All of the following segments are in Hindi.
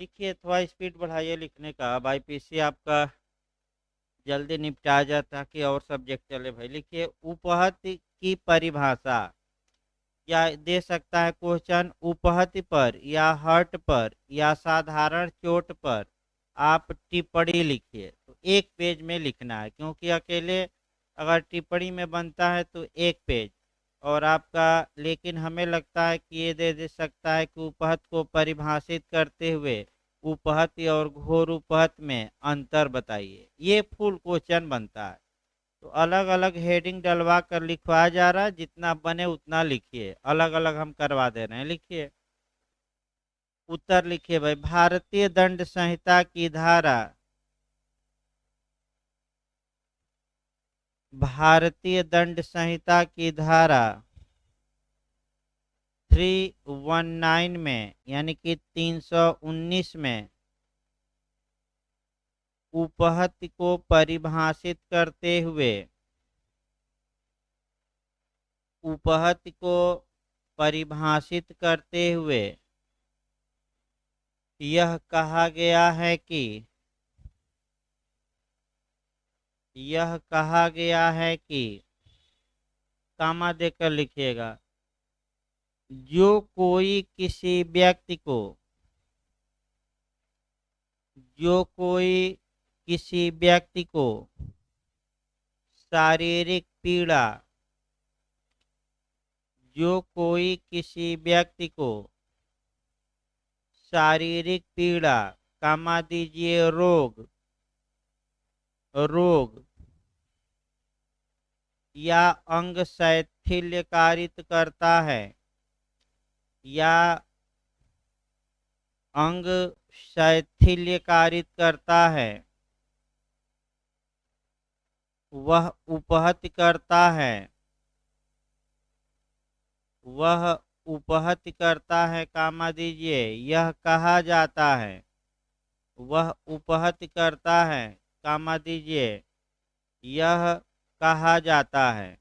लिखिए, थोड़ा स्पीड बढ़ाइए लिखने का। अब आईपीसी आपका जल्दी निपटा जाए ताकि और सब्जेक्ट चले भाई। लिखिए, उपहति की परिभाषा। या दे सकता है क्वेश्चन, उपहति पर या हर्ट पर या साधारण चोट पर आप टिप्पणी लिखिए। तो एक पेज में लिखना है, क्योंकि अकेले अगर टिप्पणी में बनता है तो एक पेज और आपका। लेकिन हमें लगता है कि ये दे सकता है कि उपहत को परिभाषित करते हुए उपहत और घोर उपहत में अंतर बताइए। ये फुल क्वेश्चन बनता है। तो अलग अलग हेडिंग डलवा कर लिखवाया जा रहा है, जितना बने उतना लिखिए, अलग अलग हम करवा दे रहे हैं। लिखिए, उत्तर लिखिए भाई। भारतीय दंड संहिता की धारा, भारतीय दंड संहिता की धारा 319 में यानी कि 319 में उपहत को परिभाषित करते हुए, उपहत को परिभाषित करते हुए यह कहा गया है कि, यह कहा गया है कि, कामा देकर लिखिएगा, जो कोई किसी व्यक्ति को, जो कोई किसी व्यक्ति को शारीरिक पीड़ा, जो कोई किसी व्यक्ति को शारीरिक पीड़ा, कामा दीजिए रोग, रोग या अंग शैथिल्य कारित करता है, या अंग शैथिल्य कारित करता है, वह उपहत करता है, वह उपहत करता है, कामा दीजिए, यह कहा जाता है, वह उपहत करता है, कामा दीजिए, यह कहा जाता है।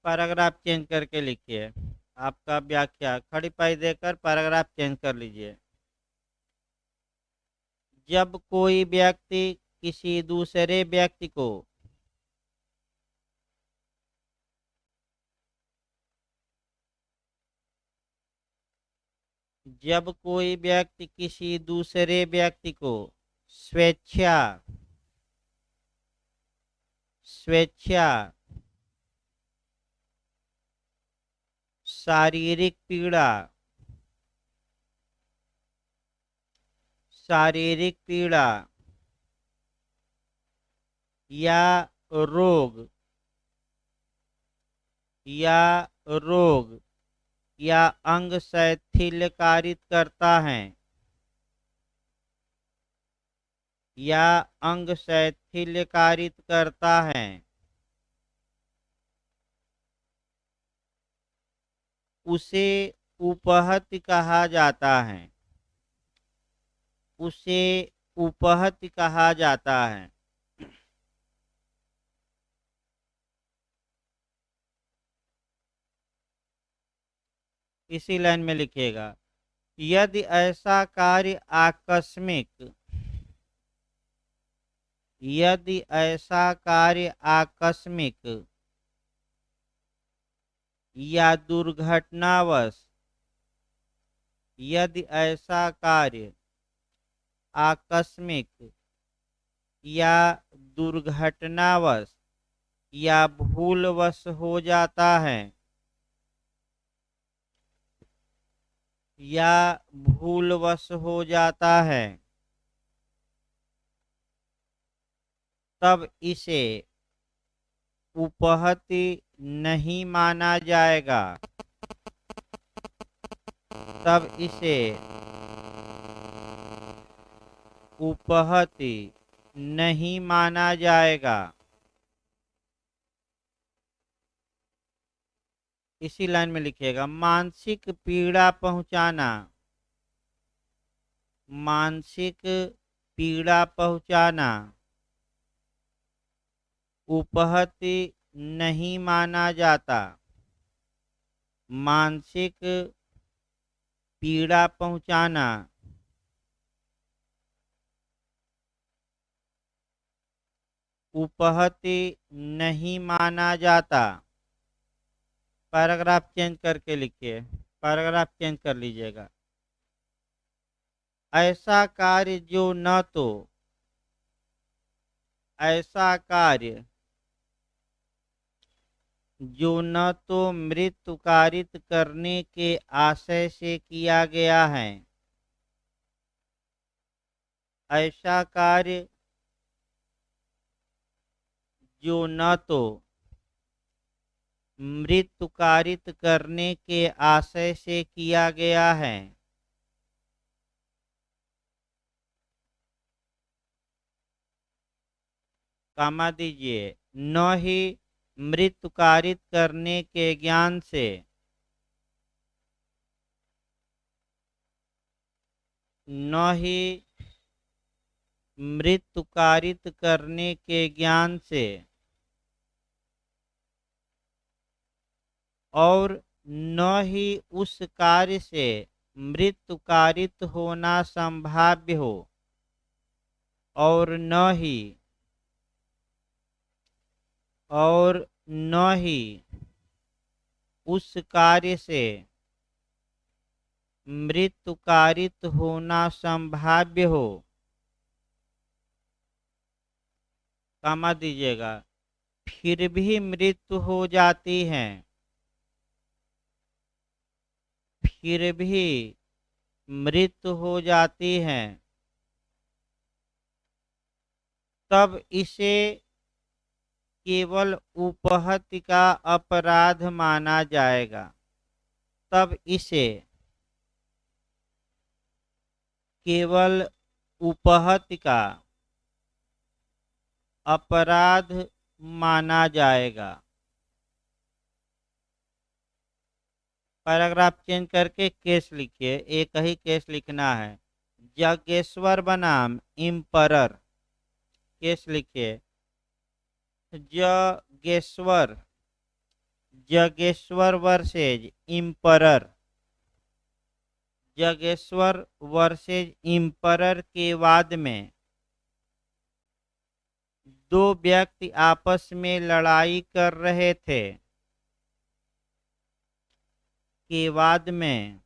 पैराग्राफ चेंज करके लिखिए। आपका व्याख्या खड़ी पाई देकर पैराग्राफ चेंज कर लीजिए। जब कोई व्यक्ति किसी दूसरे व्यक्ति को, जब कोई व्यक्ति किसी दूसरे व्यक्ति को स्वेच्छा, स्वेच्छा शारीरिक पीड़ा, शारीरिक पीड़ा या रोग, या रोग या अंग शैथिल्य कारित करता है, या अंग शैथिल्य कारित करता है, उसे उपहत कहा जाता है, उसे उपहत कहा जाता है। इसी लाइन में लिखिएगा, यदि ऐसा कार्य आकस्मिक, यदि ऐसा कार्य आकस्मिक या दुर्घटनावश, यदि ऐसा कार्य आकस्मिक या दुर्घटनावश या भूलवश हो जाता है, या भूलवश हो जाता है, तब इसे उपहति नहीं माना जाएगा, तब इसे उपहति नहीं माना जाएगा। इसी लाइन में लिखिएगा, मानसिक पीड़ा पहुंचाना, मानसिक पीड़ा पहुंचाना उपहति नहीं माना जाता, मानसिक पीड़ा पहुंचाना उपहति नहीं माना जाता। पैराग्राफ चेंज करके लिखिए, पैराग्राफ चेंज कर लीजिएगा। ऐसा कार्य जो न तो ऐसा कार्य जो न तो मृत्यु कारित करने के आशय से किया गया है, ऐसा कार्य जो न तो मृत्यु कारित करने के आशय से किया गया है, कामा दीजिए, न ही मृत्यु कारित करने के ज्ञान से, न ही मृत्यु कारित करने के ज्ञान से और न ही उस कार्य से मृत्यु कारित होना संभाव्य हो, और न ही उस कार्य से मृत्यु कारित होना संभाव्य हो, कामा दीजिएगा, फिर भी मृत्यु हो जाती है, फिर भी मृत्यु हो जाती है, तब इसे केवल उपहत्य का अपराध माना जाएगा। तब इसे केवल उपहत्य का अपराध माना जाएगा। पैराग्राफ चेंज करके केस लिखिए, एक ही केस लिखना है। जागेश्वर बनाम इम्परर, केस लिखिए। जागेश्वर, जागेश्वर वर्सेज इम्परर, जागेश्वर वर्सेज इम्परर के वाद में दो व्यक्ति आपस में लड़ाई कर रहे थे। के वाद में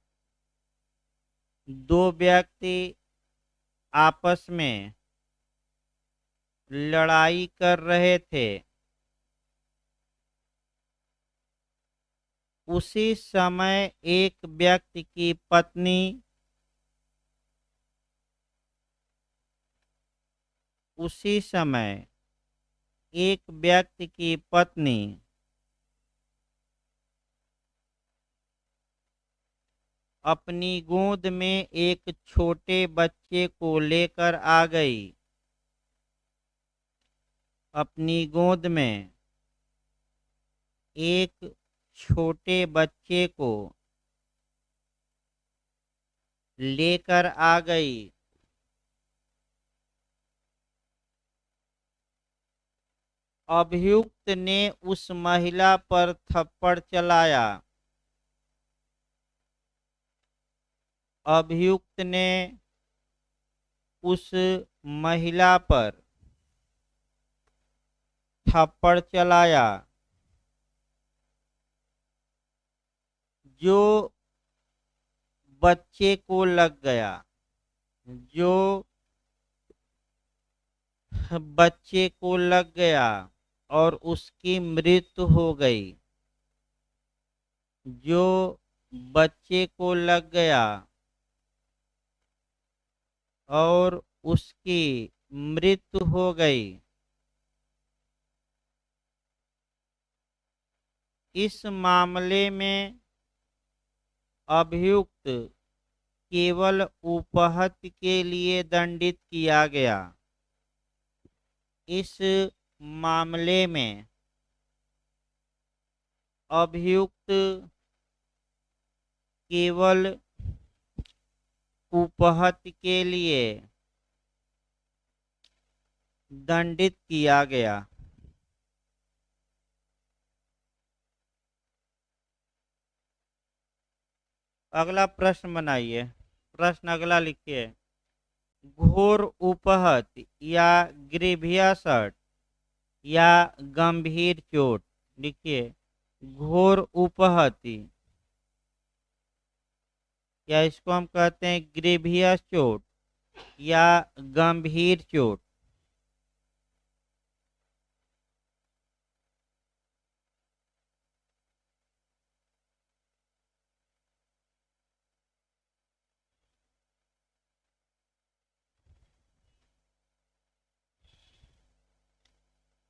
दो व्यक्ति आपस में लड़ाई कर रहे थे। उसी समय एक व्यक्ति की पत्नी उसी समय एक व्यक्ति की पत्नी अपनी गोद में एक छोटे बच्चे को लेकर आ गई। अपनी गोद में एक छोटे बच्चे को लेकर आ गई। अभियुक्त ने उस महिला पर थप्पड़ चलाया। अभियुक्त ने उस महिला पर थप्पड़ चलाया जो बच्चे को लग गया, जो बच्चे को लग गया और उसकी मृत्यु हो गई। जो बच्चे को लग गया और उसकी मृत्यु हो गई। इस मामले में अभियुक्त केवल उपहत्या के लिए दंडित किया गया। इस मामले में अभियुक्त केवल उपहत्या के लिए दंडित किया गया। अगला प्रश्न बनाइए। प्रश्न अगला लिखिए, घोर उपहत या ग्रीवियस हर्ट या गंभीर चोट। लिखिए, घोर उपहति या इसको हम कहते हैं ग्रीवियस चोट या गंभीर चोट।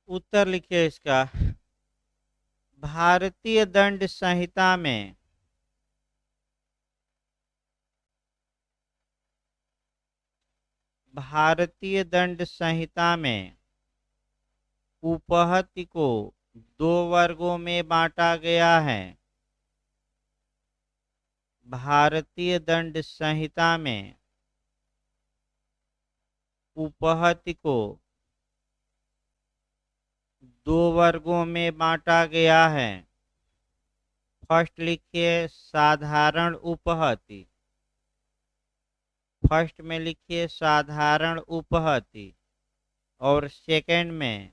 उत्तर लिखिए इसका, भारतीय दंड संहिता में भारतीय दंड संहिता में उपहत्या को दो वर्गों में बांटा गया है। भारतीय दंड संहिता में उपहत्या को दो वर्गों में बांटा गया है। फर्स्ट लिखिए साधारण उपहत्या, फर्स्ट में लिखिए साधारण उपहत्या, और सेकंड में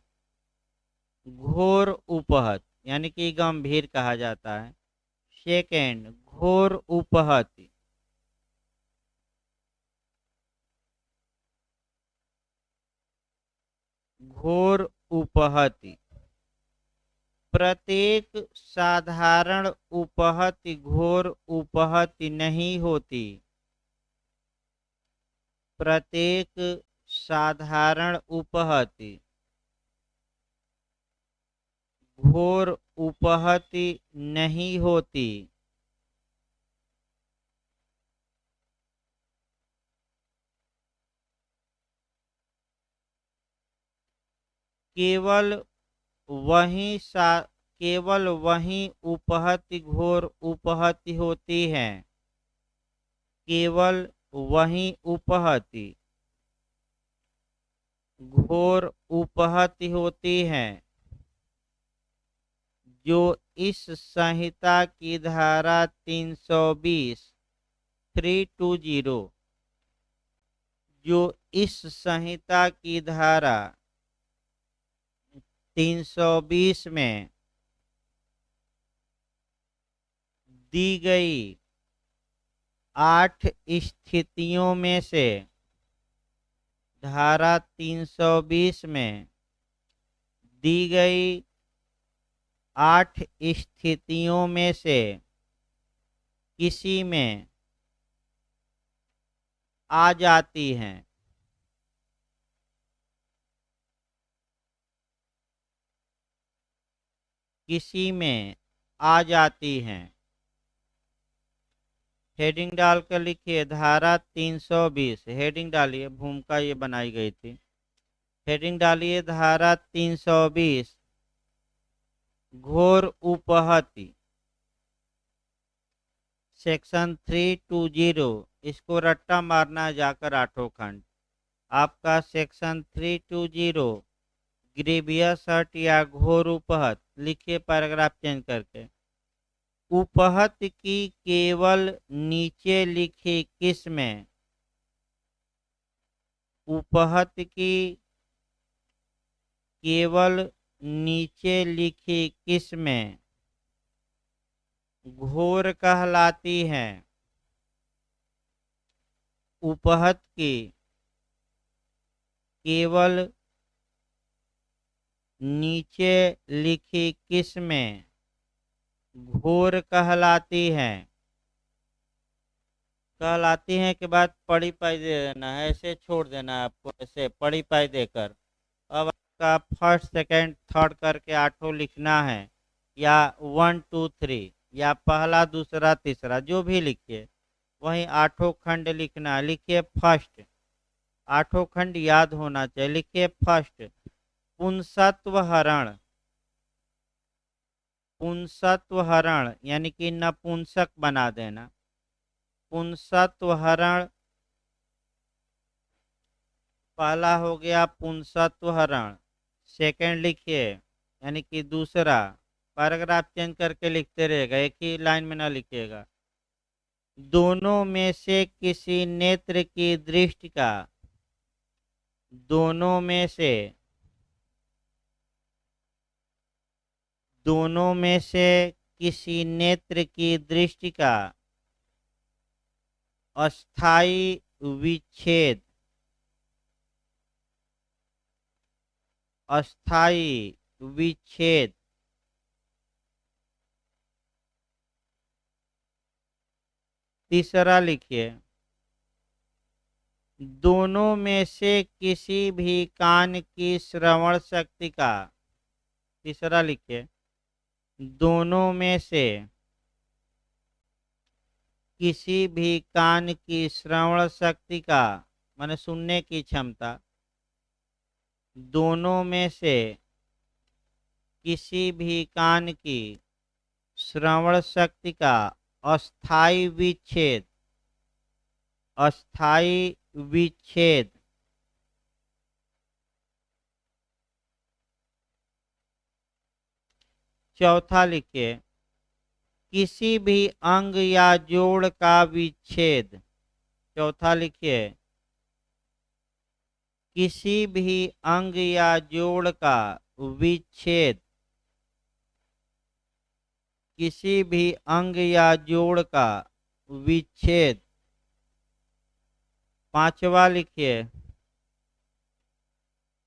घोर उपहत यानी कि गंभीर कहा जाता है। सेकंड घोर उपहत्या। घोर उपहत्या, प्रत्येक साधारण उपहत्या घोर उपहत्या नहीं होती। प्रत्येक साधारण उपहत्या घोर उपहत्या नहीं होती। केवल केवल वही उपहत्या घोर उपहत्या होती है। केवल वही उपहत्या घोर उपहत्या होती है जो इस संहिता की धारा 320 जो इस संहिता की धारा 320 में दी गई 8 स्थितियों में से, धारा 320 में दी गई 8 स्थितियों में से किसी में आ जाती हैं। किसी में आ जाती हैं। हेडिंग डालकर लिखिए धारा 320, हेडिंग डालिए, भूमिका ये बनाई गई थी। हेडिंग डालिए धारा 320 घोर उपहत्या, सेक्शन 320। इसको रट्टा मारना है जाकर आठों खंड। आपका सेक्शन 320 ग्रीवियस हर्ट या घोर उपहत। लिखिए पैराग्राफ चेंज करके, उपहत की केवल नीचे लिखी किस्में, उपहत की केवल नीचे लिखी किस्में घोर कहलाती हैं। उपहत की केवल नीचे लिखी किस्में घोर कहलाती हैं। कहलाती हैं के बाद पड़ी पाई दे देना है, ऐसे छोड़ देना है आपको, ऐसे पड़ी पाई देकर। अब आपका फर्स्ट सेकंड थर्ड करके आठों लिखना है, या 1 2 3, या पहला दूसरा तीसरा जो भी लिखिए वही आठों खंड लिखना है। लिखिए फर्स्ट, आठों खंड याद होना चाहिए। लिखिए फर्स्ट पुंसत्व हरण, पुंसत्व हरण यानी कि नपुंसक बना देना। पुंसत्व हरण पहला हो गया, पुंसत्व हरण। सेकंड लिखिए यानी कि दूसरा, पैराग्राफ चेंज करके लिखते रहेगा, एक ही लाइन में ना लिखिएगा। दोनों में से किसी नेत्र की दृष्टि का, दोनों में से, दोनों में से किसी नेत्र की दृष्टि का अस्थाई विच्छेद, अस्थाई विच्छेद। तीसरा लिखिए, दोनों में से किसी भी कान की श्रवण शक्ति का, तीसरा लिखिए, दोनों में से किसी भी कान की श्रवण शक्ति का, माने सुनने की क्षमता, दोनों में से किसी भी कान की श्रवण शक्ति का अस्थाई विच्छेद, अस्थाई विच्छेद। चौथा लिखिए, किसी भी अंग या जोड़ का विच्छेद। चौथा लिखिए, किसी भी अंग या जोड़ का विच्छेद, किसी भी अंग या जोड़ का विच्छेद। पांचवा लिखिए,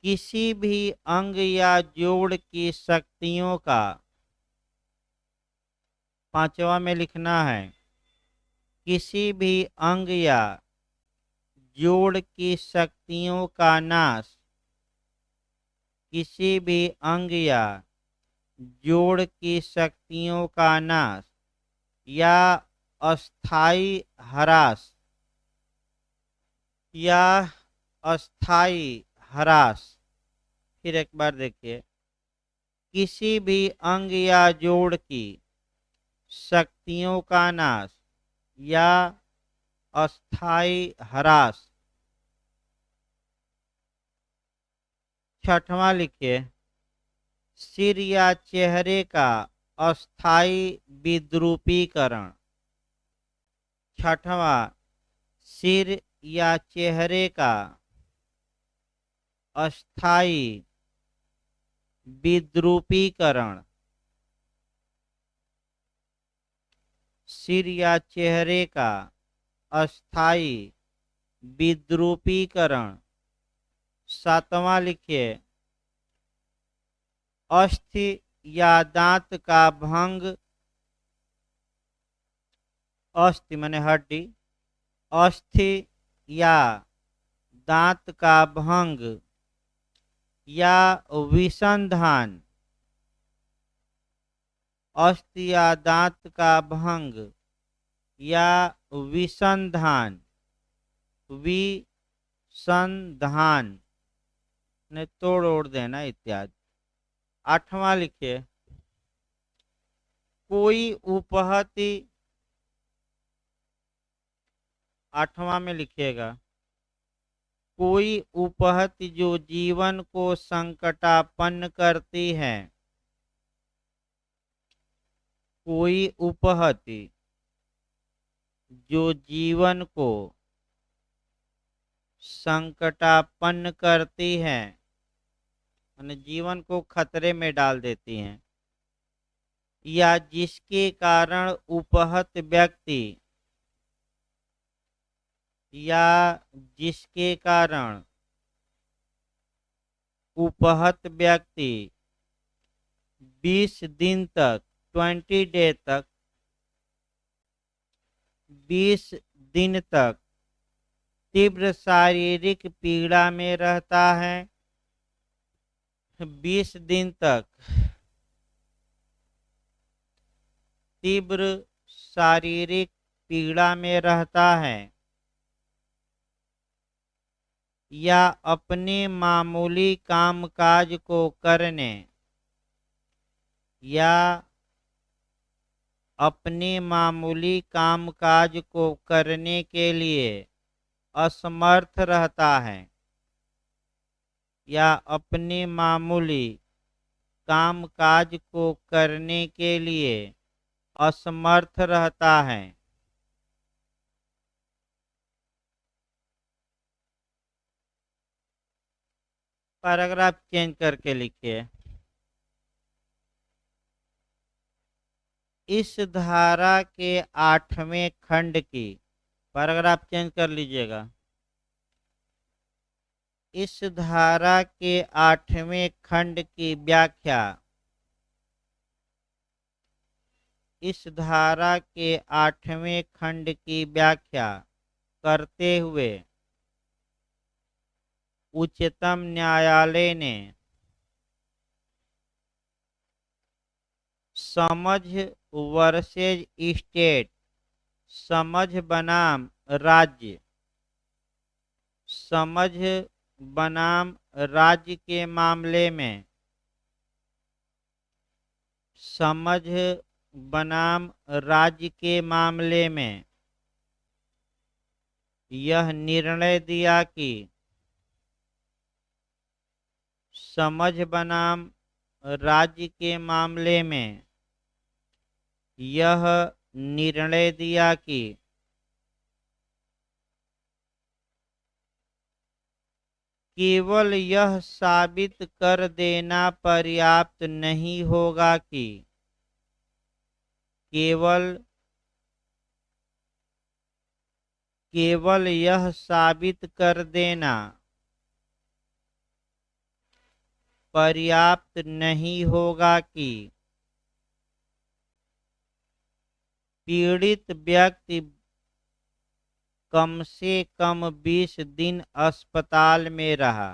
किसी भी अंग या जोड़ की शक्तियों का, पांचवा में लिखना है, किसी भी अंग या जोड़ की शक्तियों का नाश, किसी भी अंग या जोड़ की शक्तियों का नाश या अस्थाई ह्रास, या अस्थाई ह्रास। फिर एक बार देखिए, किसी भी अंग या जोड़ की शक्तियों का नाश या अस्थाई ह्रास। छठवां लिखिए, सिर या चेहरे का अस्थाई विद्रूपीकरण। छठवां, सिर या चेहरे का अस्थाई विद्रूपीकरण। सिर या चेहरे का अस्थाई विद्रूपीकरण। सातवां लिखिए, अस्थि या दांत का भंग। अस्थि माने हड्डी, अस्थि या दांत का भंग या विसंधान। अस्थि या दांत का भंग या विसंधान, विसंधान ने तोड़ ओड़ देना इत्यादि। आठवां लिखिए, कोई उपहति। आठवां में लिखिएगा, कोई उपहति जो जीवन को संकटापन्न करती है। कोई उपहति जो जीवन को संकटापन्न करती है, यानी जीवन को खतरे में डाल देती हैं, या जिसके कारण उपहत व्यक्ति, या जिसके कारण उपहत व्यक्ति 20 दिन तक, 20 डे तक, 20 दिन तक तीव्र शारीरिक पीड़ा में रहता है। 20 दिन तक तीव्र शारीरिक पीड़ा में रहता है, या अपने मामूली कामकाज को करने, या अपने मामूली कामकाज को करने के लिए असमर्थ रहता है, या अपने मामूली कामकाज को करने के लिए असमर्थ रहता है। पैराग्राफ चेंज करके लिखिए। इस धारा के 8वें खंड की, पैराग्राफ चेंज कर लीजिएगा। इस धारा के 8वें खंड की व्याख्या, इस धारा के 8वें खंड की व्याख्या करते हुए उच्चतम न्यायालय ने समझ वर्सेज स्टेट, समझ बनाम राज्य, समझ बनाम राज्य के मामले में, समझ बनाम राज्य के मामले में यह निर्णय दिया कि समझ बनाम राज्य के मामले में यह निर्णय दिया कि केवल यह साबित कर देना पर्याप्त नहीं होगा कि केवल यह साबित कर देना पर्याप्त नहीं होगा कि पीड़ित व्यक्ति कम से कम 20 दिन अस्पताल में रहा।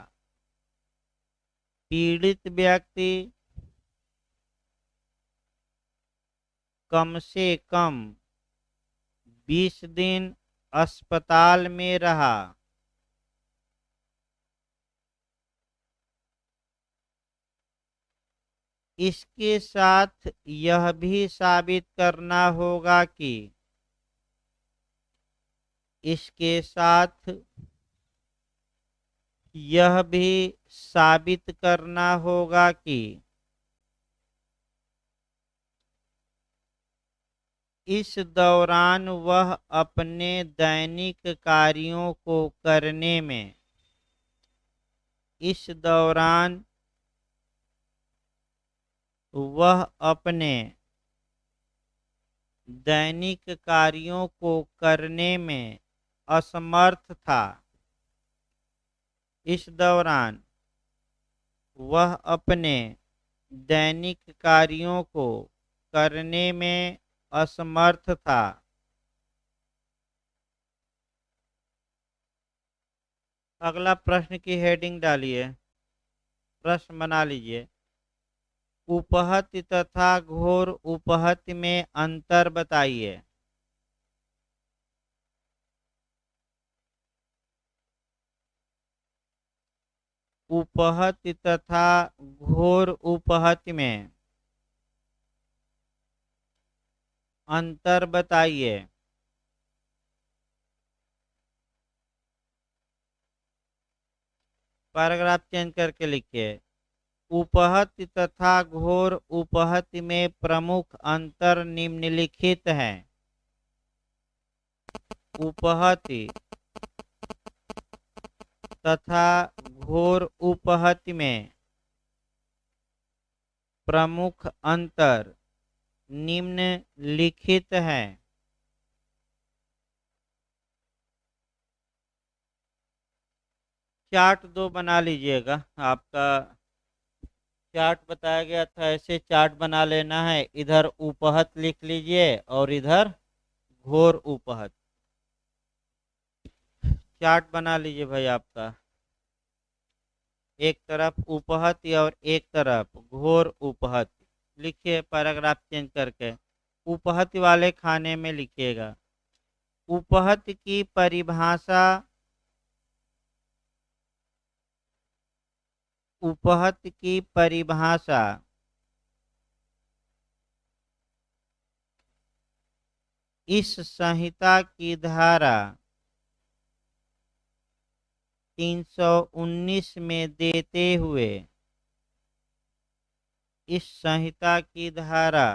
पीड़ित व्यक्ति कम से कम 20 दिन अस्पताल में रहा। इसके साथ यह भी साबित करना होगा कि इसके साथ यह भी साबित करना होगा कि इस दौरान वह अपने दैनिक कार्यों को करने में, इस दौरान वह अपने दैनिक कार्यों को करने में असमर्थ था। इस दौरान वह अपने दैनिक कार्यों को करने में असमर्थ था। अगला प्रश्न की हेडिंग डालिए, प्रश्न बना लीजिए। उपहति तथा घोर उपहति में अंतर बताइए। उपहति तथा घोर उपहति में अंतर बताइए। पैराग्राफ चेंज करके लिखिए। उपहति तथा घोर उपहति में प्रमुख अंतर निम्नलिखित है। उपहति तथा घोर उपहति में प्रमुख अंतर निम्नलिखित है। चार्ट 2 बना लीजिएगा। आपका चार्ट बताया गया था, ऐसे चार्ट बना लेना है। इधर उपहत लिख लीजिए और इधर घोर उपहत। चार्ट बना लीजिए भाई आपका, एक तरफ उपहति और एक तरफ घोर उपहति। लिखिए पैराग्राफ चेंज करके, उपहति वाले खाने में लिखिएगा। उपहति की परिभाषा, उपहति की परिभाषा इस संहिता की धारा 319 में देते हुए, इस संहिता की धारा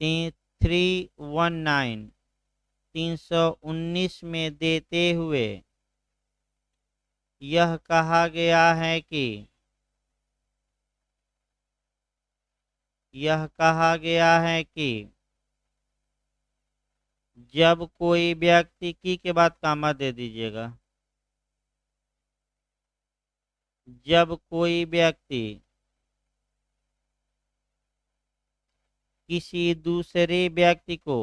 319 में देते हुए यह कहा गया है कि यह कहा गया है कि जब कोई व्यक्ति की के बाद कामा दे दीजिएगा। जब कोई व्यक्ति किसी दूसरे व्यक्ति को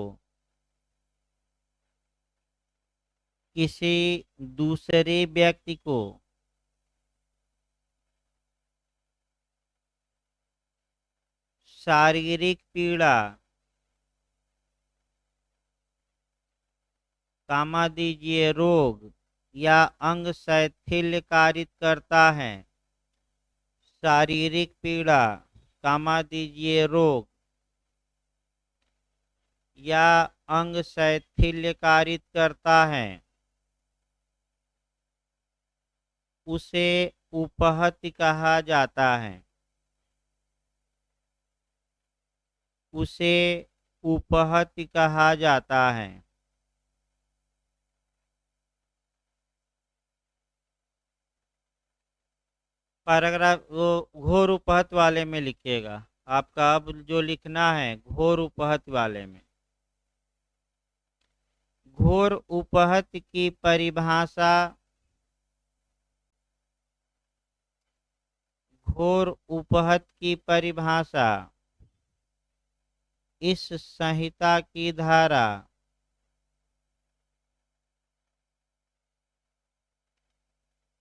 किसी दूसरे व्यक्ति को शारीरिक पीड़ा कामा दीजिए रोग या अंग शैथिल्य कारित करता है। शारीरिक पीड़ा कामा दीजिए रोग या अंग शैथिल्य कारित करता है, उसे उपहति कहा जाता है। उसे उपहति कहा जाता है। पैराग्राफ वो घोर उपहत वाले में लिखिएगा। आपका अब जो लिखना है घोर उपहत वाले में। घोर उपहत की परिभाषा घोर उपहत की परिभाषा इस संहिता की धारा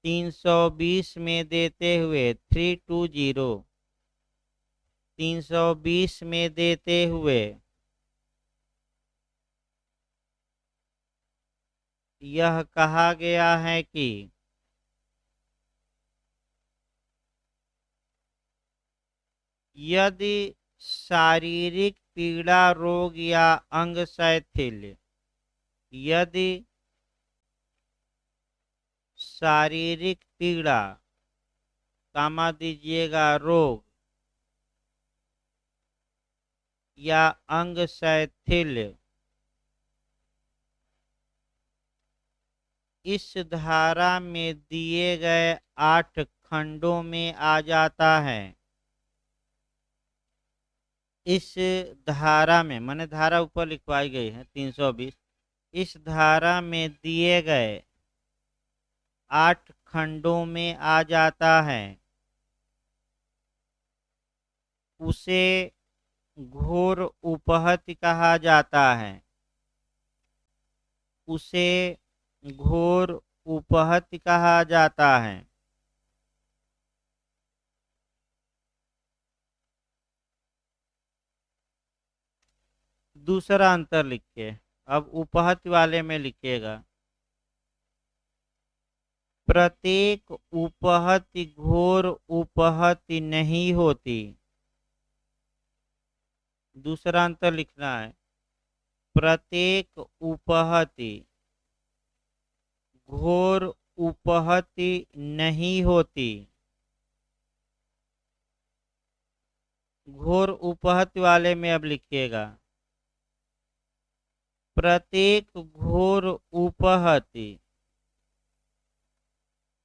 320 में देते हुए 320 में देते हुए यह कहा गया है कि यदि शारीरिक पीड़ा रोग या अंग शैथिल्य यदि शारीरिक पीड़ा कामा दीजिएगा रोग या अंग शैथिल्य इस धारा में दिए गए 8 खंडों में आ जाता है। इस धारा में माने धारा ऊपर लिखवाई गई है 320। इस धारा में दिए गए 8 खंडों में आ जाता है। उसे घोर उपहति कहा जाता है। उसे घोर उपहति कहा जाता है। दूसरा अंतर लिखिए। अब उपहति वाले में लिखिएगा। प्रत्येक उपहति घोर उपहति नहीं होती। दूसरा अंतर लिखना है। प्रत्येक उपहति घोर उपहति नहीं होती। घोर उपहति वाले में अब लिखिएगा। प्रत्येक घोर उपहति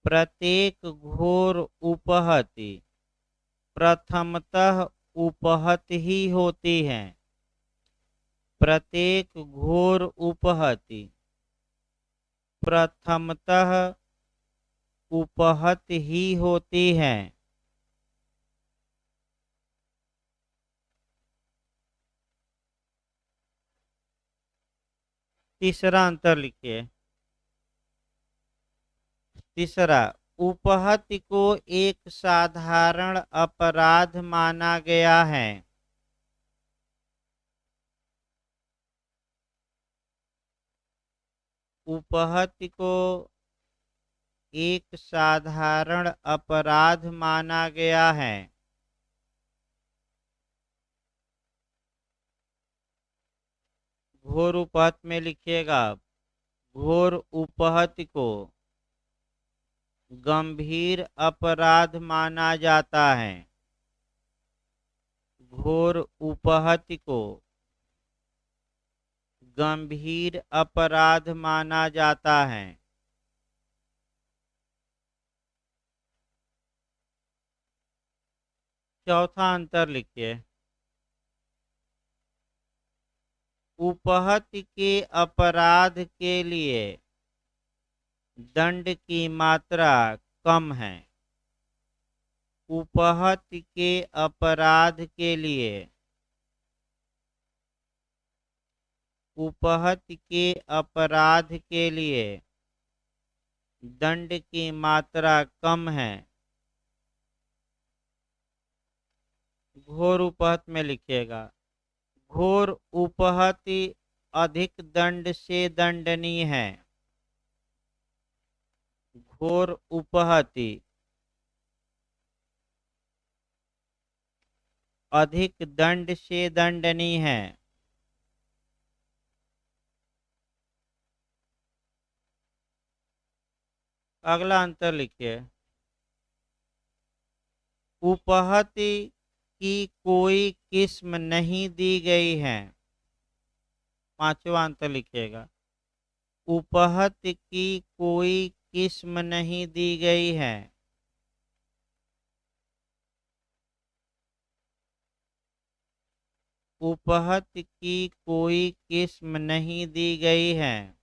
प्रत्येक घोर उपहति प्रथमतः उपहति ही होती है। प्रत्येक घोर उपहति प्रथमतः उपहति ही होती है। तीसरा अंतर लिखिए। तीसरा, उपहति को एक साधारण अपराध माना गया है। उपहति को एक साधारण अपराध माना गया है। घोर उपहत में लिखिएगा। घोर उपहति को गंभीर अपराध माना जाता है। घोर उपहति को गंभीर अपराध माना जाता है। चौथा अंतर लिखिए। उपहत के अपराध के लिए दंड की मात्रा कम है। उपहत के अपराध के लिए, उपहत के अपराध के लिए दंड की मात्रा कम है। घोर उपहत में लिखिएगा। घोर उपहति अधिक दंड से दंडनीय है। घोर उपहति अधिक दंड से दंडनीय है। अगला अंतर लिखिए। उपहति की कोई किस्म नहीं दी गई है। पांचवा अंतर लिखिएगा। उपहत की कोई किस्म नहीं दी गई है। उपहत की कोई किस्म नहीं दी गई है।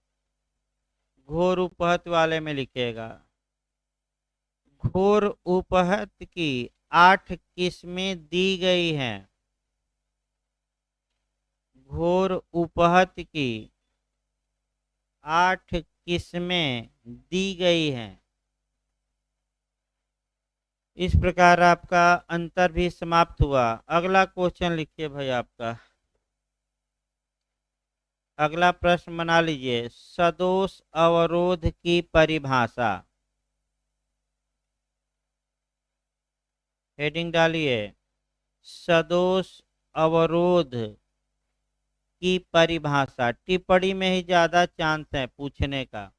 घोर उपहत वाले में लिखिएगा। घोर उपहत की 8 किस्में दी गई हैं। घोर उपहत की 8 किस्में दी गई हैं। इस प्रकार आपका अंतर भी समाप्त हुआ। अगला क्वेश्चन लिखिए भाई आपका। अगला प्रश्न बना लीजिए। सदोष अवरोध की परिभाषा। हेडिंग डालिए। सदोष अवरोध की परिभाषा। टिप्पणी में ही ज्यादा चांस है पूछने का,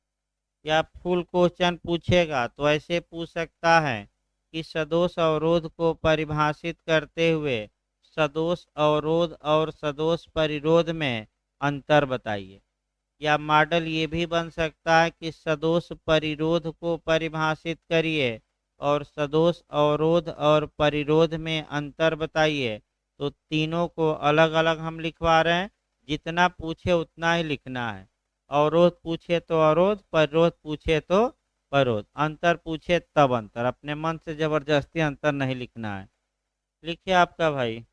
या फुल क्वेश्चन पूछेगा तो ऐसे पूछ सकता है कि सदोष अवरोध को परिभाषित करते हुए सदोष अवरोध और सदोष परिरोध में अंतर बताइए। या मॉडल ये भी बन सकता है कि सदोष परिरोध को परिभाषित करिए और सदोष अवरोध और परिरोध में अंतर बताइए। तो तीनों को अलग अलग हम लिखवा रहे हैं, जितना पूछे उतना ही लिखना है। अवरोध पूछे तो अवरोध, परिरोध पूछे तो परिरोध, अंतर पूछे तब अंतर। अपने मन से जबरदस्ती अंतर नहीं लिखना है। लिखिए आपका भाई।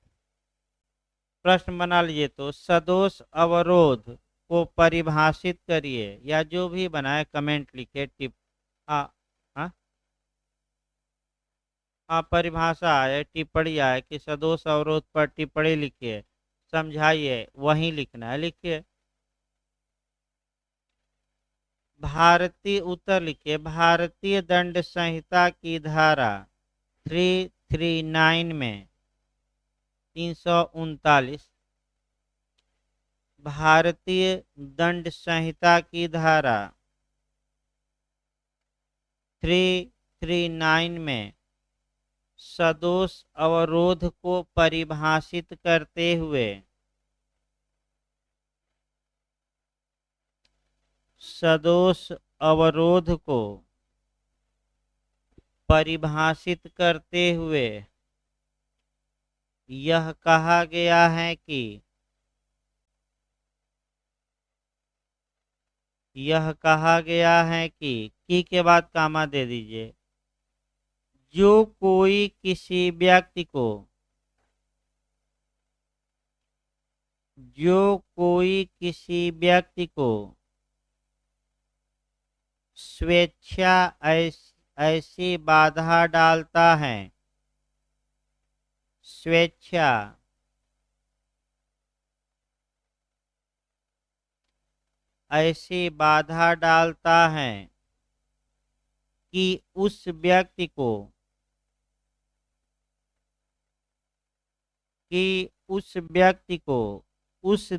प्रश्न बना लीजिए। तो सदोष अवरोध को परिभाषित करिए, या जो भी बनाए कमेंट लिखे। टिप हाँ हाँ हाँ, परिभाषा आए, टिप्पणी आए कि सदोष अवरोध पर टिप्पणी लिखिए, समझाइए, वही लिखना है। लिखिए। भारतीय उत्तर लिखिए। भारतीय दंड संहिता की धारा 339 में 339, भारतीय दंड संहिता की धारा 339 में सदोष अवरोध को परिभाषित करते हुए सदोष अवरोध को परिभाषित करते हुए यह कहा गया है कि की के बाद कामा दे दीजिए। जो कोई किसी व्यक्ति को स्वेच्छा ऐसी बाधा डालता है, स्वेच्छा ऐसी बाधा डालता है कि उस व्यक्ति को उस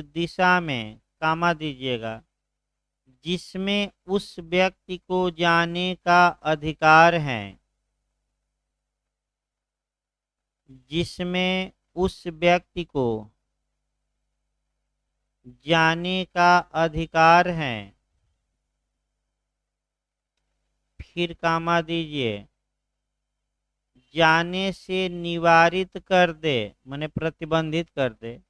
दिशा में कामा दीजिएगा जिसमें उस व्यक्ति को जाने का अधिकार है, जिसमें उस व्यक्ति को जाने का अधिकार है। फिर कामा दीजिए, जाने से निवारित कर दे, माने प्रतिबंधित कर दे,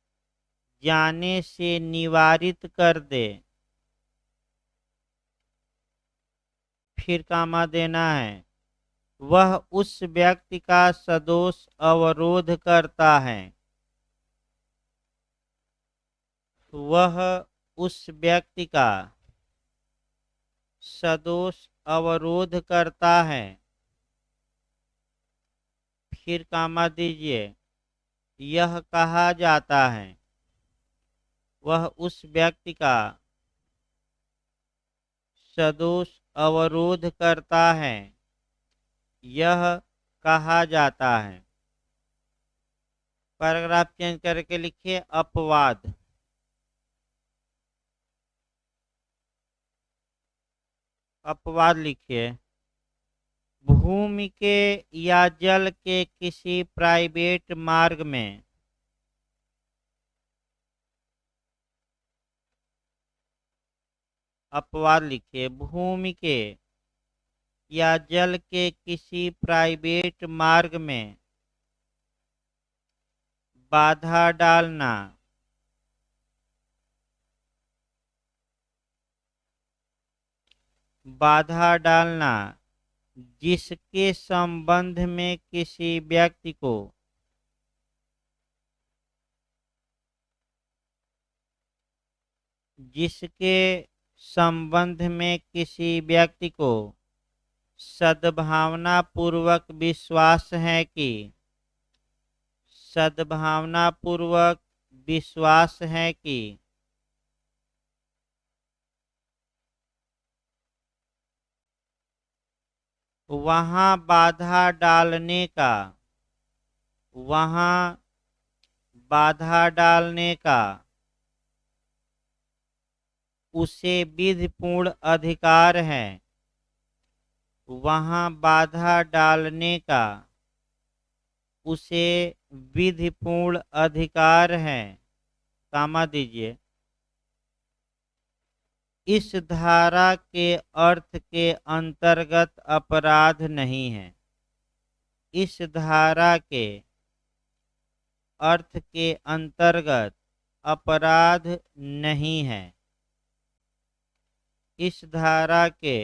जाने से निवारित कर दे। फिर कामा देना है, वह उस व्यक्ति का सदोष अवरोध करता है, वह उस व्यक्ति का सदोष अवरोध करता है। फिर कामा दीजिए, यह कहा जाता है, वह उस व्यक्ति का सदोष अवरोध करता है, यह कहा जाता है। पैराग्राफ चेंज करके लिखिए अपवाद। अपवाद लिखिए, भूमि के या जल के किसी प्राइवेट मार्ग में अपवाद लिखिए, भूमि के या जल के किसी प्राइवेट मार्ग में बाधा डालना, बाधा डालना जिसके संबंध में किसी व्यक्ति को जिसके संबंध में किसी व्यक्ति को सद्भावना पूर्वक विश्वास है कि सद्भावना पूर्वक विश्वास है कि वहाँ बाधा डालने का, वहाँ बाधा डालने का उसे विधिपूर्ण अधिकार है, वहाँ बाधा डालने का उसे विधिपूर्ण अधिकार है। कामा दीजिए, इस धारा के अर्थ के अंतर्गत अपराध नहीं है, इस धारा के अर्थ के अंतर्गत अपराध नहीं है, इस धारा के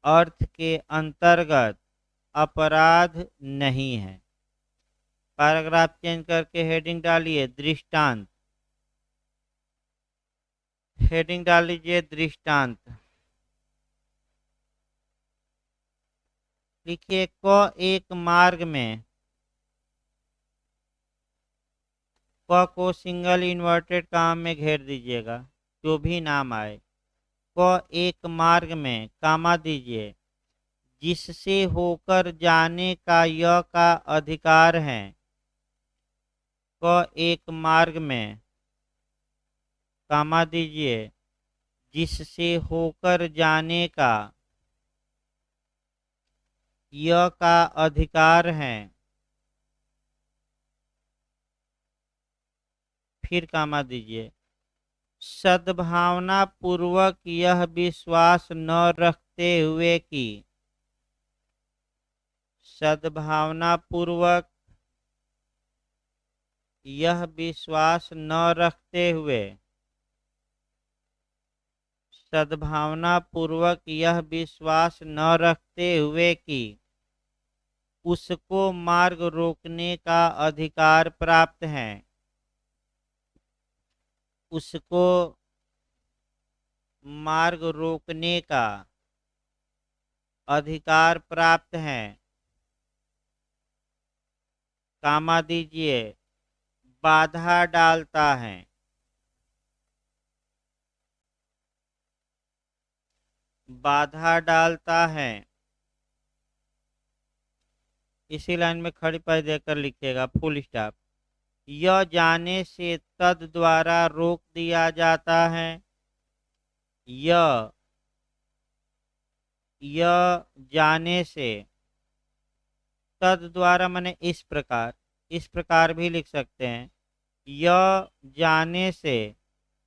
अर्थ के अंतर्गत अपराध नहीं है। पैराग्राफ चेंज करके हेडिंग डालिए दृष्टांत। हेडिंग डाल लीजिए दृष्टांत। लिखिए, क एक मार्ग में, क को सिंगल इन्वर्टेड काम में घेर दीजिएगा, जो भी नाम आए। क एक मार्ग में, कामा दीजिए, जिससे होकर जाने का य का अधिकार है। क एक मार्ग में, कामा दीजिए, जिससे होकर जाने का य का अधिकार है। फिर कामा दीजिए, सद्भावना पूर्वक यह विश्वास न रखते हुए कि सद्भावना पूर्वक यह विश्वास न रखते हुए सद्भावना पूर्वक यह विश्वास न रखते हुए कि उसको मार्ग रोकने का अधिकार प्राप्त है, उसको मार्ग रोकने का अधिकार प्राप्त है। कामा दीजिए, बाधा डालता है, बाधा डालता है। इसी लाइन में खड़ी पाई देकर लिखिएगा फुल स्टॉप। यह जाने से तद द्वारा रोक दिया जाता है, यह जाने से, तद द्वारा माने इस प्रकार भी लिख सकते हैं। यह जाने से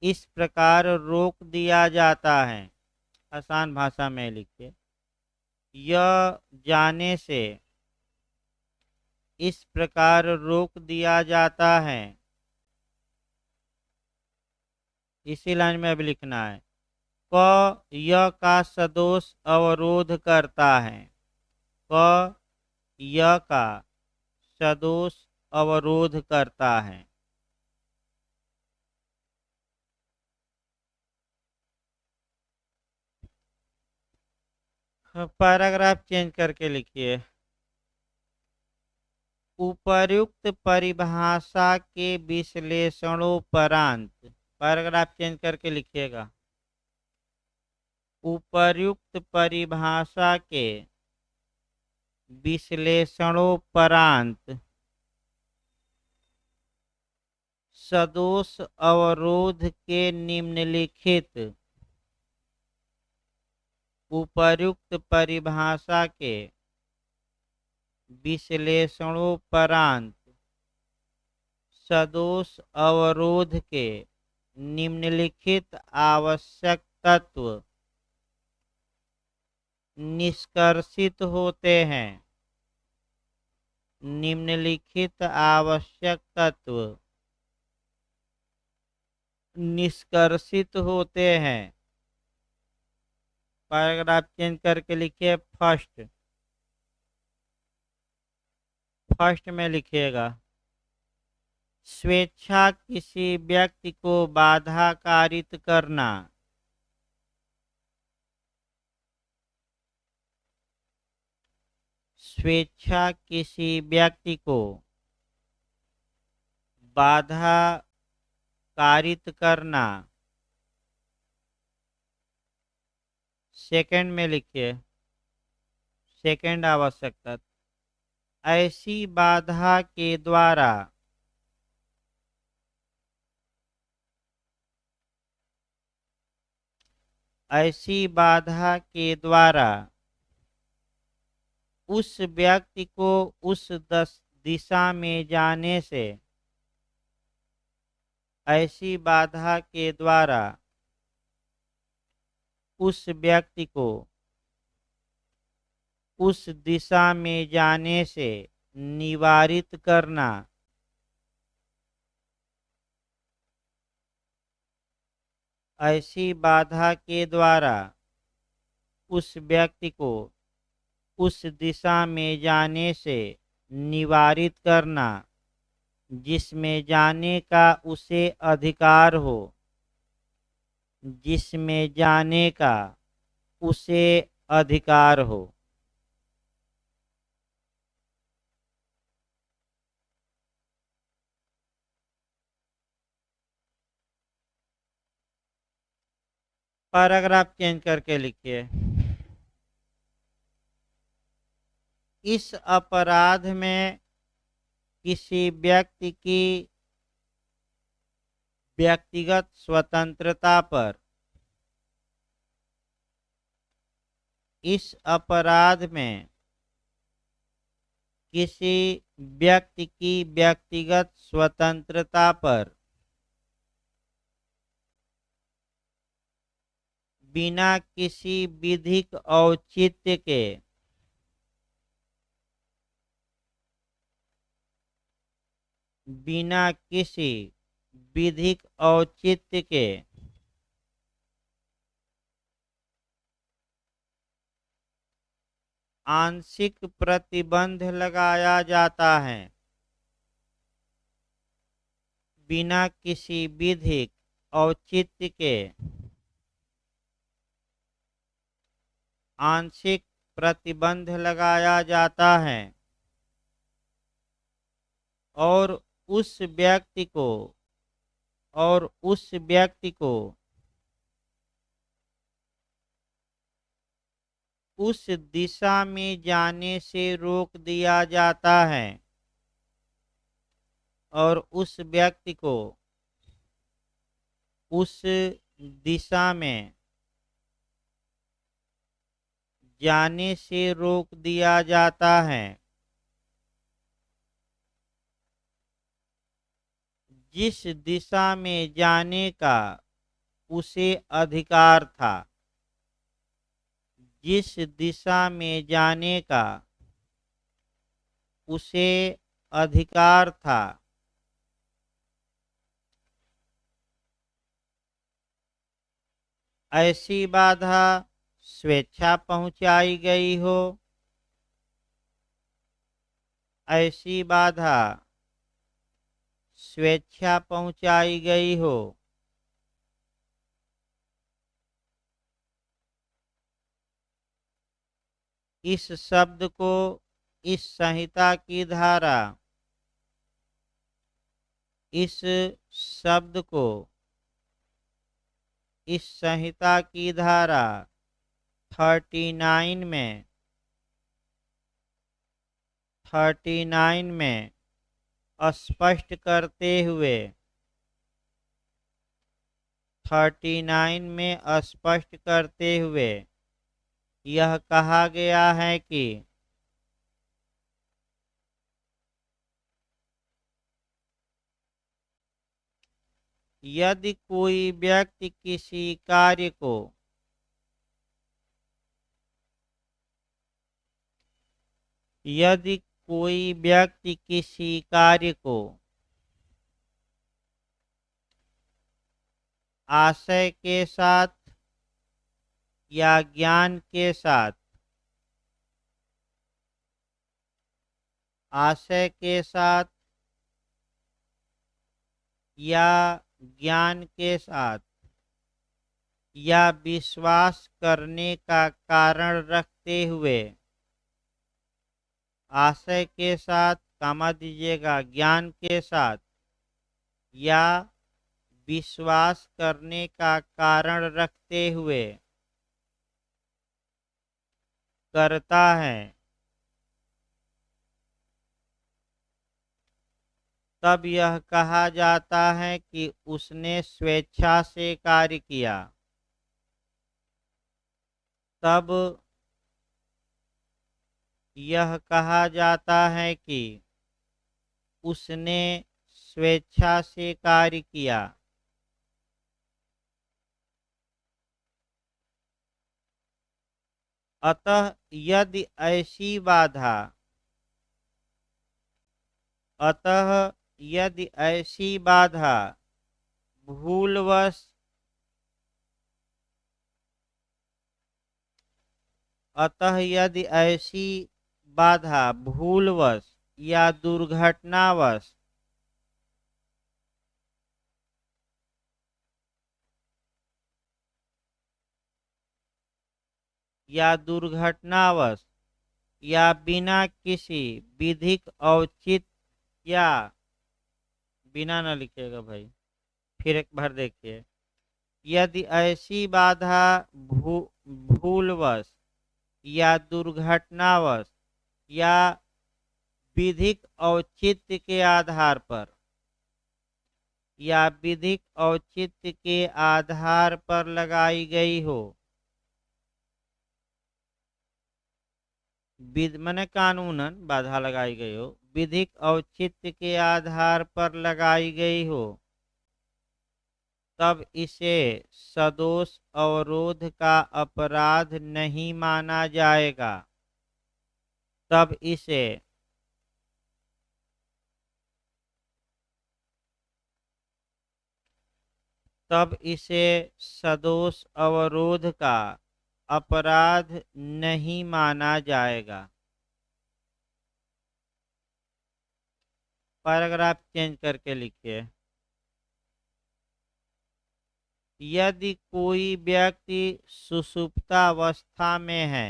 इस प्रकार रोक दिया जाता है। आसान भाषा में लिखिए, यह जाने से इस प्रकार रोक दिया जाता है। इसी लाइन में अभी लिखना है, क य का सदोष अवरोध करता है। क य का सदोष अवरोध करता है। पैराग्राफ चेंज करके लिखिए। उपर्युक्त परिभाषा के विश्लेषणोपरांत, पैराग्राफ चेंज करके लिखिएगा। उपर्युक्त परिभाषा के विश्लेषणोपरांत सदोष अवरोध के निम्नलिखित उपर्युक्त परिभाषा के विश्लेषणोपरांत सदोष अवरोध के निम्नलिखित आवश्यक तत्व निष्कर्षित होते हैं। निम्नलिखित आवश्यक तत्व निष्कर्षित होते हैं। पैराग्राफ चेंज करके लिखिए। फर्स्ट में लिखिएगा, स्वेच्छा किसी व्यक्ति को बाधा कारित करना। स्वेच्छा किसी व्यक्ति को बाधा कारित करना। सेकंड में लिखिए, सेकंड आवश्यकता, ऐसी बाधा के द्वारा ऐसी बाधा के द्वारा उस व्यक्ति को उस दिशा में जाने से, ऐसी बाधा के द्वारा उस व्यक्ति को उस दिशा में जाने से निवारित करना। ऐसी बाधा के द्वारा उस व्यक्ति को उस दिशा में जाने से निवारित करना जिसमें जाने का उसे अधिकार हो। जिसमें जाने का उसे अधिकार हो। पैराग्राफ चेंज करके लिखिए, इस अपराध में किसी व्यक्ति की व्यक्तिगत स्वतंत्रता पर, इस अपराध में किसी व्यक्ति की व्यक्तिगत स्वतंत्रता पर बिना किसी विधिक औचित्य के बिना किसी विधिक औचित्य के आंशिक प्रतिबंध लगाया जाता है। बिना किसी विधिक औचित्य के आंशिक प्रतिबंध लगाया जाता है और उस व्यक्ति को उस दिशा में जाने से रोक दिया जाता है और उस व्यक्ति को उस दिशा में जाने से रोक दिया जाता है जिस दिशा में जाने का उसे अधिकार था। जिस दिशा में जाने का उसे अधिकार था, ऐसी बाधा स्वेच्छा पहुंचाई गई हो, ऐसी बाधा स्वेच्छा पहुंचाई गई हो। इस शब्द को इस संहिता की धारा, इस शब्द को इस संहिता की धारा 39 में 39 में स्पष्ट करते हुए 39 में स्पष्ट करते हुए यह कहा गया है कि यदि कोई व्यक्ति किसी कार्य को यदि कोई व्यक्ति किसी कार्य को आशय के साथ या ज्ञान के साथ आशय के साथ या ज्ञान के साथ या विश्वास करने का कारण रखते हुए, आशय के साथ कमा दीजिएगा ज्ञान के साथ या विश्वास करने का कारण रखते हुए करता है, तब यह कहा जाता है कि उसने स्वेच्छा से कार्य किया। तब यह कहा जाता है कि उसने स्वेच्छा से कार्य किया। अतः यदि ऐसी बाधा अतः यदि ऐसी बाधा भूलवश अतः यदि ऐसी बाधा भूलवश या दुर्घटनावश या दुर्घटनावश या बिना किसी विधिक औचित्य या बिना न लिखिएगा भाई, फिर एक बार देखिए, यदि ऐसी बाधा भूलवश या दुर्घटनावश या विधिक औचित्य के आधार पर या विधिक औचित्य के आधार पर लगाई गई हो, माने कानूनन बाधा लगाई गई हो, विधिक औचित्य के आधार पर लगाई गई हो, तब इसे सदोष अवरोध का अपराध नहीं माना जाएगा। तब इसे सदोष अवरोध का अपराध नहीं माना जाएगा। पैराग्राफ चेंज करके लिखिए, यदि कोई व्यक्ति सुषुप्तावस्था में है,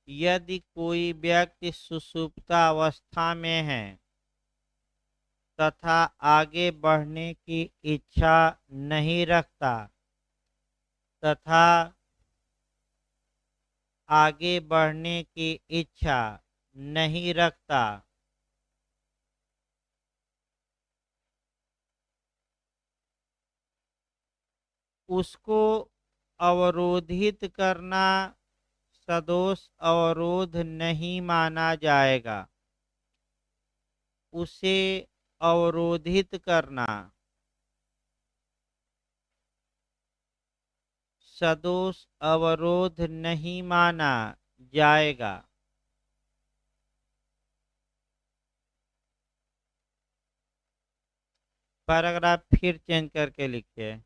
यदि कोई व्यक्ति सुषुप्तावस्था में है तथा आगे बढ़ने की इच्छा नहीं रखता तथा आगे बढ़ने की इच्छा नहीं रखता, उसको अवरोधित करना सदोष अवरोध नहीं माना जाएगा। उसे अवरोधित करना, सदोष अवरोध नहीं माना जाएगा। पैराग्राफ फिर चेंज करके लिखिए।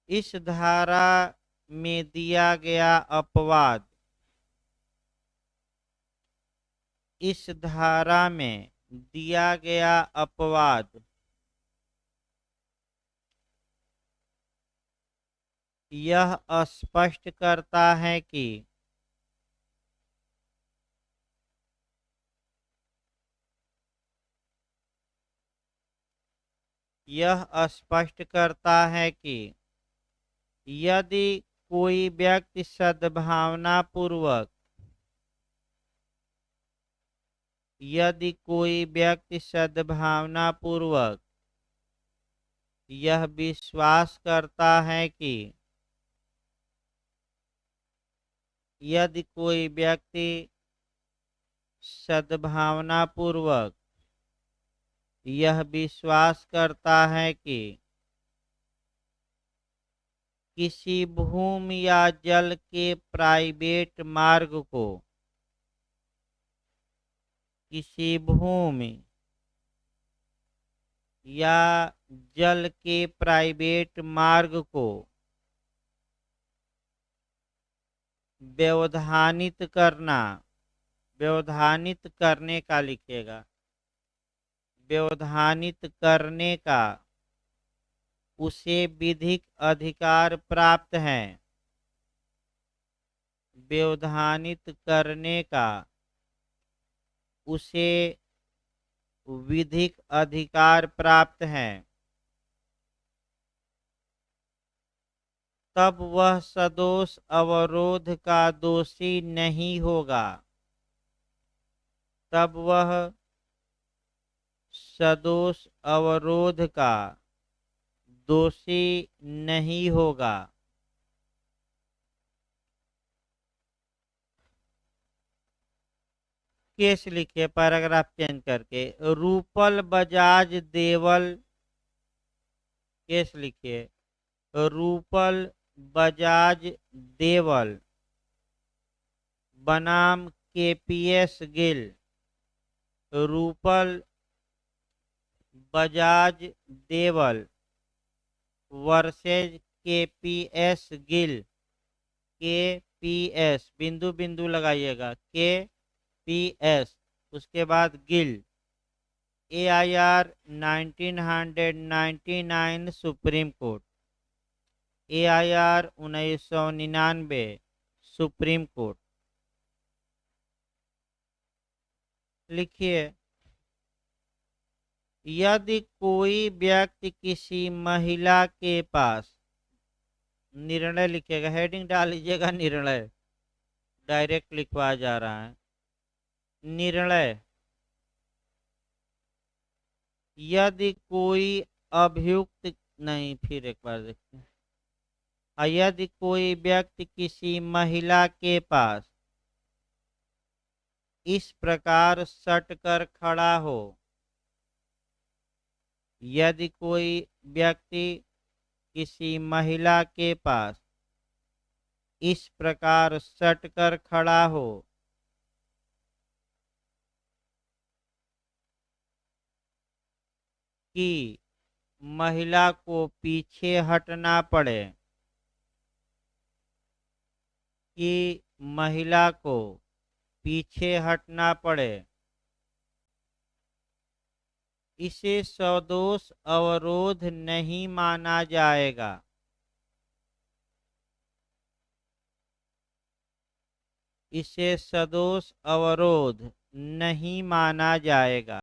इस धारा में दिया गया अपवाद, इस धारा में दिया गया अपवाद यह स्पष्ट करता है कि यह स्पष्ट करता है कि यदि कोई व्यक्ति सद्भावना पूर्वक, यदि कोई व्यक्ति सद्भावना पूर्वक यह विश्वास करता है कि, यदि कोई व्यक्ति सद्भावना पूर्वक यह विश्वास करता है कि किसी भूमि या जल के प्राइवेट मार्ग को, किसी भूमि या जल के प्राइवेट मार्ग को व्यवधानित करना, व्यवधानित करने का लिखिएगा, व्यवधानित करने का उसे विधिक अधिकार प्राप्त है, व्यवधानित करने का उसे विधिक अधिकार प्राप्त है, तब वह सदोष अवरोध का दोषी नहीं होगा, तब वह सदोष अवरोध का दोषी नहीं होगा। केस लिखिए पैराग्राफ चेंज करके। रूपल बजाज देवल, केस लिखिए रूपल बजाज देवल बनाम केपीएस गिल, रूपल बजाज देवल वर्सेज केपीएस गिल, केपीएस बिंदु बिंदु लगाइएगा, केपीएस उसके बाद Gill, AIR 1999 supreme court, AIR 1999 supreme court. लिखिए यदि कोई व्यक्ति किसी महिला के पास, निर्णय लिखिएगा, हेडिंग डाल लीजिएगा निर्णय, डायरेक्ट लिखवा जा रहा है निर्णय। यदि कोई अभियुक्त, नहीं फिर एक बार देखते हैं, यदि कोई व्यक्ति किसी महिला के पास इस प्रकार सट कर खड़ा हो, यदि कोई व्यक्ति किसी महिला के पास इस प्रकार सट कर खड़ा हो कि महिला को पीछे हटना पड़े, कि महिला को पीछे हटना पड़े, इसे सदोष अवरोध नहीं माना जाएगा, इसे सदोष अवरोध नहीं माना जाएगा।